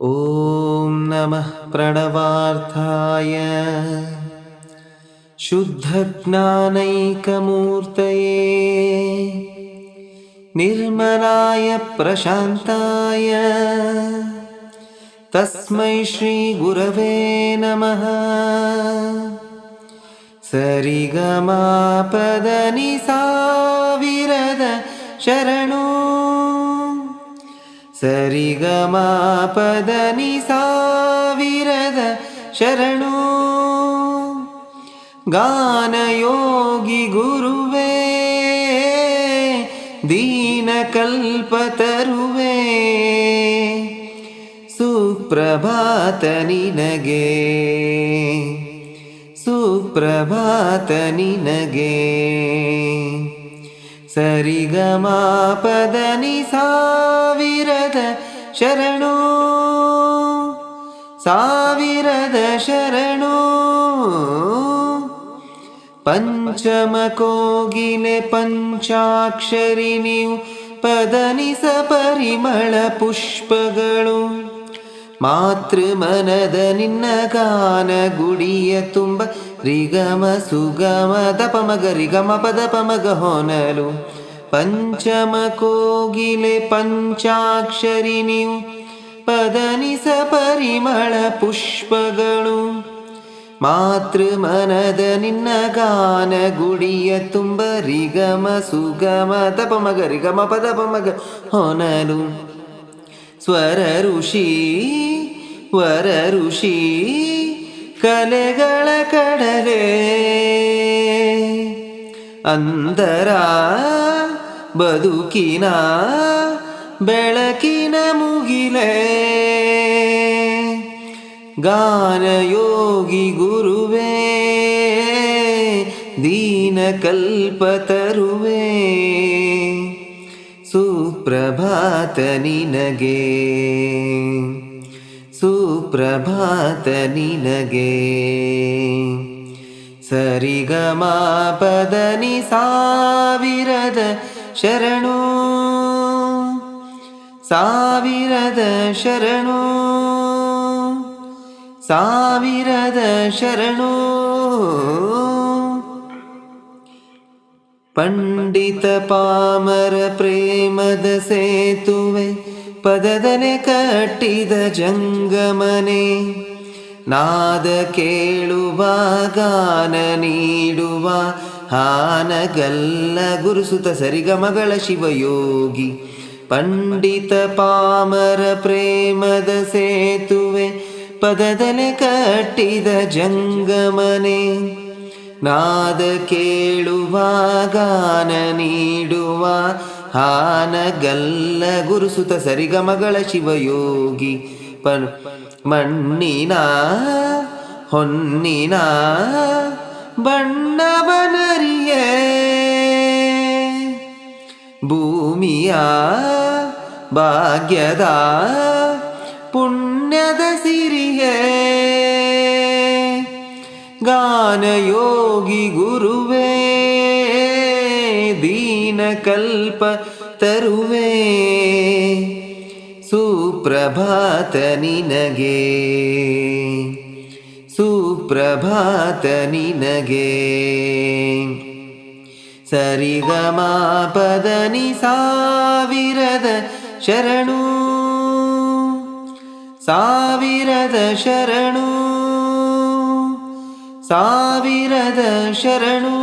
ಓಂ ನಮಃ ಪ್ರಣವಾರ್ಥಾಯ ಶುದ್ಧಜ್ಞಾನೈಕಮೂರ್ತಯೇ ನಿರ್ಮಲಾಯ ಪ್ರಶಾಂತಾಯ ತಸ್ಮೈ ಶ್ರೀ ಗುರವೇ ನಮಃ. ಸರಿಗಮಪದನಿ ಸಾವಿರದ ಶರಣು, ಸರಿಗಮಪದನಿ ಸಾವಿರದ ಶರಣು. ಗಾನಯೋಗಿ ಗುರುವೇ ದೀನಕಲ್ಪತರುವೇ, ಸುಪ್ರಭಾತ ನಿನಗೆ, ಸುಪ್ರಭಾತ ನಿನಗೆ. ಸರಿಗಮಪದನಿ ಸಾವಿರದ ಶರಣು, ಸಾವಿರದ ಶರಣು. ಪಂಚಮ ಕೋಗಿಲೆ ಪಂಚಾಕ್ಷರಿ ನೀವು ಪದನಿಸ ಪರಿಮಳ ಪುಷ್ಪಗಳು. ಮಾತೃ ಮನದ ನಿನ್ನ ಗಾನ ಗುಡಿಯ ತುಂಬ ರಿಗಮ ಸುಗಮ ದಪಮಗ ರಿಗಮ ಪದ ಪಮಗ ಹೊನಲು. ಪಂಚಮ ಕೋಗಿಲೆ ಪಂಚಾಕ್ಷರಿ ನೀವು ಪದನಿಸ ಪರಿಮಳ ಪುಷ್ಪಗಳು. ಮಾತೃ ಮನದ ನಿನ್ನ ಗಾನ ಗುಡಿಯ ತುಂಬ ರಿಗಮ ಸುಗಮ ದಪಮಗ ರಿಗಮ ಪದ ಪಮಗ ಹೊನಲು. ಸ್ವರ ಋಷಿ ವರ ಋಷಿ ಕಲೆಗಳ ಕಡಲೆ, ಅಂದರ ಬದುಕಿನ ಬೆಳಕಿನ ಮುಗಿಲೆ. ಗಾನಯೋಗಿ ಗುರುವೇ ದೀನಕಲ್ಪತರುವೇ, ಸುಪ್ರಭಾತ ನಿನಗೆ, ಸುಪ್ರಭಾತ ನಿನಗೆ. ಸರಿಗಮಪದನಿ ಸಾವಿರದ ಶರಣು, ಸಾವಿರದ ಶರಣು, ಸಾವಿರದ ಶರಣು. ಪಂಡಿತ ಪಾಮರ ಪ್ರೇಮದ ಸೇತುವೆ ಪದದಲೆ ಕಟ್ಟಿದ ಜಂಗಮನೆ. ನಾದ ಕೇಳುವ ಗಾನ ನೀಡುವ ಹಾನಗಲ್ಲ ಗುರುಸುತ ಸರಿಗಮಗಳ ಶಿವಯೋಗಿ. ಪಂಡಿತ ಪಾಮರ ಪ್ರೇಮದ ಸೇತುವೆ ಪದದಲೆ ಕಟ್ಟಿದ ಜಂಗಮನೆ. ನಾದ ಕೇಳುವ ಗಾನ ನೀಡುವ ಹಾನಗಲ್ಲ ಗುರುಸುತ ಸರಿಗಮಗಳ ಶಿವಯೋಗಿ. ಮಣ್ಣಿನ ಹೊನ್ನಿನ ಬಣ್ಣವನರಿಯೇ, ಭೂಮಿಯ ಭಾಗ್ಯದ ಪುಣ್ಯದ ಸಿರಿಯೇ. ಗಾನಯೋಗಿ ಗುರುವೇ ದೀನಕಲ್ಪ ತರುವೇ, ಸುಪ್ರಭಾತ ನಿನಗೆ, ಸುಪ್ರಭಾತ ನಿನಗೆ. ಸರಿಗಮಪದನಿ ಸಾವಿರದ ಶರಣು, ಸಾವಿರದ ಶರಣು, ಸಾವಿರದ ಶರಣು.